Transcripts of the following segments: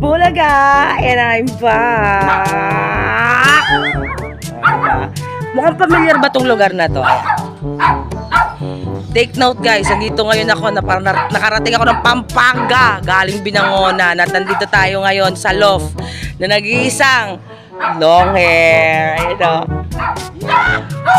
Bulaga! And I'm back! Mukhang familiar ba tong lugar na to? Ayan. Take note guys, nandito ngayon ako na parang nakarating ako ng Pampanga, galing Binangonan, at nandito tayo ngayon sa loft na nag-iisang long hair. Ayan o.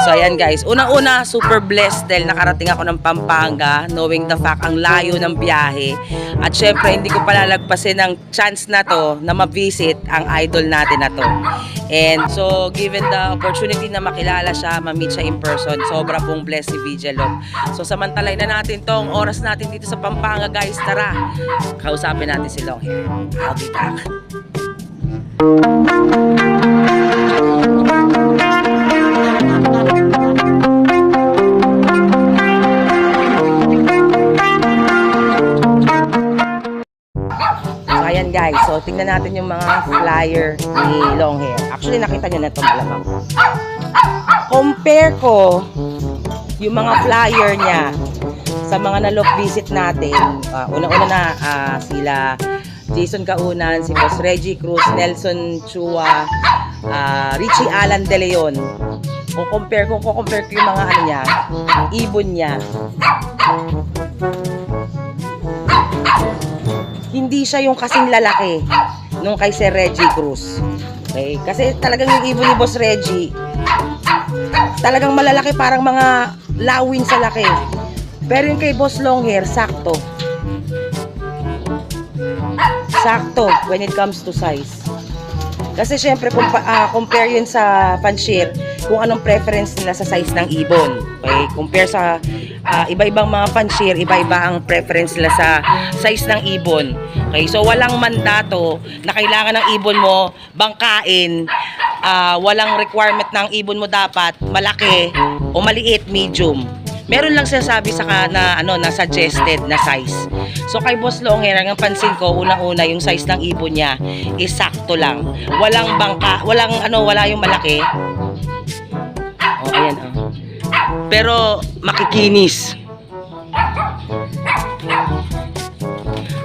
So ayan guys, unang-una super blessed dahil nakarating ako ng Pampanga, knowing the fact ang layo ng biyahe. At syempre hindi ko palalagpasin ang chance na to na ma-visit ang idol natin na to. And so given the opportunity na makilala siya, ma-meet siya in person, sobra pong blessed si VJ Love. So samantalay na natin tong oras natin dito sa Pampanga guys, tara kausapin natin si long hair. I'll be back. Ayan guys, so tingnan natin yung mga flyer ni long hair. Actually nakita nyo na ito malamang. Compare ko yung mga flyer niya sa mga na-look visit natin. Una-una na sila Jason Kaunan, si Boss Reggie Cruz, Nelson Chua, Richie Alan De Leon. Kung compare ko yung mga ano niya, ibon niya. Hindi siya yung kasing lalaki nung kay Sir Reggie Cruz. Okay? Kasi talagang yung ibon ni Boss Reggie, talagang malalaki, parang mga lawin sa laki. Pero yung kay Boss Long Hair, sakto. Sakto when it comes to size. Kasi syempre, compare yun sa panshir, kung anong preference nila sa size ng ibon. Okay? Compare sa iba-ibang mga panshir, iba-iba ang preference nila sa size ng ibon. Okay? So, walang mandato na kailangan ng ibon mo bangkain. Walang requirement ng ibon mo dapat malaki o maliit, medium. Meron lang sinasabi sa na suggested na size. So kay Boss Long Hair, ang pansin ko, unang-una yung size ng ibon niya is sakto lang. Walang bangka, wala yung malaki. Oh, ayan oh. Pero makikinis.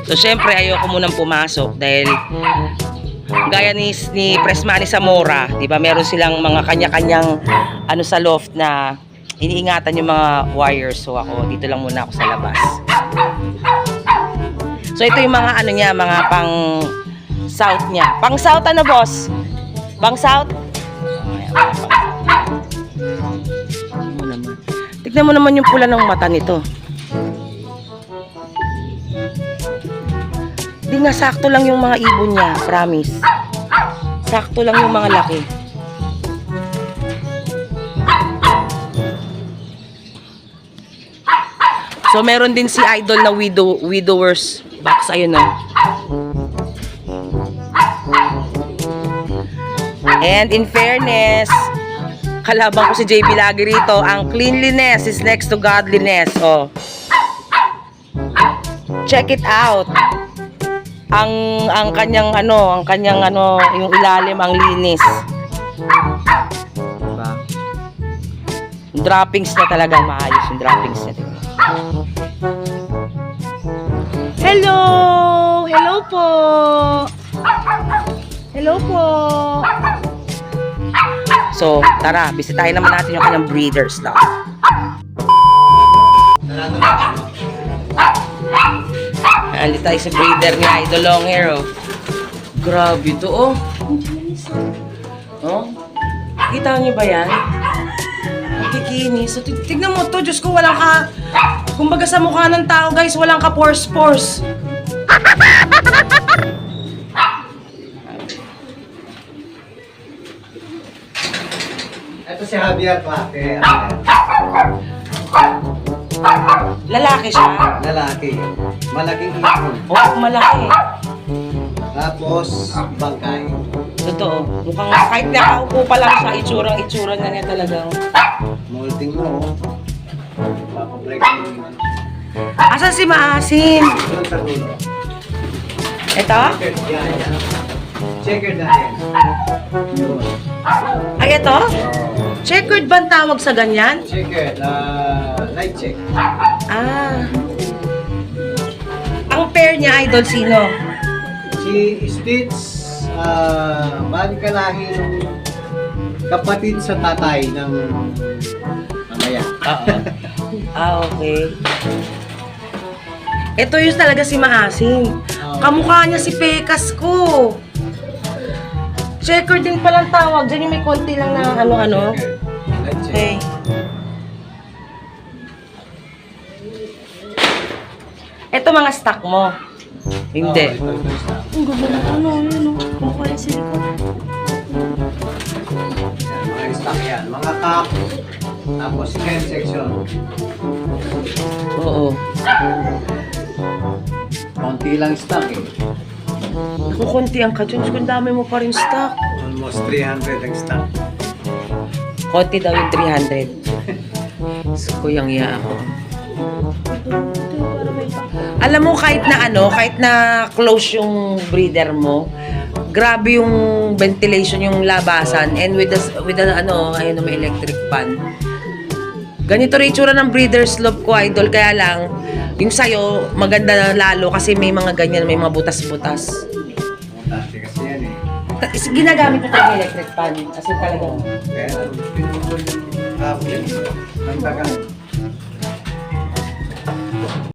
So syempre ayoko munang pumasok dahil gaya ni Pressman Zamora, 'di ba? Meron silang mga kanya-kanyang sa loft na iniingatan yung mga wires. So ako dito lang muna ako sa labas. So ito yung mga niya, mga pang south niya. Pang south boss? Pang south? Tignan mo naman yung pula ng mata nito. Di nga, sakto lang yung mga ibon niya, promise. Sakto lang yung mga laki. So meron din si idol na widower's box, ayun o. And in fairness, kalabang ko si JB lagi rito, ang cleanliness is next to godliness. Oh. Check it out. Ang kanyang yung ilalim ang linis. Diba? Yung droppings na talaga maayos, yung droppings na talaga. Hello! Hello po! Hello po! So, tara, bisitahin naman natin yung kanyang breeders daw. Andito tayo sa breeder ni Idol Long Hair, oh. Grabe ito, oh. Oh? Kita niyo ba yan? Kikinis. So, tignan mo to, Diyos ko, walang kumbaga sa mukha ng tao, guys, walang ka-pores-pores. Ito si Javier Claque. Lalaki siya? Lalaki. Malaking ibon. Oo, malaki. Tapos, bangkay. Totoo. Mukhang kahit nakaupo pa lang siya, itsura na niya talagang. Molting mo. Papablake mo naman. Asan si Maasin? Doon sa dulo. Ito? Yan. Checker dahil. Yun. Ay, ito? Checkered ba ang tawag sa ganyan? Checker. Light check. Ah. Ang pair niya, idol, sino? Si Stitch, bali ka lahi ng kapatid sa tatay ng mamaya. Okay. Ito yung talaga si Maasim. Kamukha niya si Pekas ko. Checker din palang tawag. Diyan yung may konti lang na ano-ano. Light check. Okay. Ito mga stock mo. Hindi. Ito isa. Ang ganda na ano, yun o. Kukuha yung silikon. Yan, mga stock yan. Mga cup. Tapos scan section. Oo. Konti lang stock eh. Naku, konti ang ka-Jones. Kung dami mo pa rin stock. Almost 300 ang stock. Konti daw yung 300. So, kuyang iya ako. Alam mo, kahit na close yung breeder mo, grabe yung ventilation, yung labasan, and with the ayun, may electric fan. Ganito rin itsura ng breeder slope ko, idol, kaya lang, yung sayo, maganda na lalo kasi may mga ganyan, may mga butas-butas. Dati kasi yan eh. Ginagamit ko talaga electric fan, kasi talagang, Kaya pinutol yung cup yan. Ang tagal.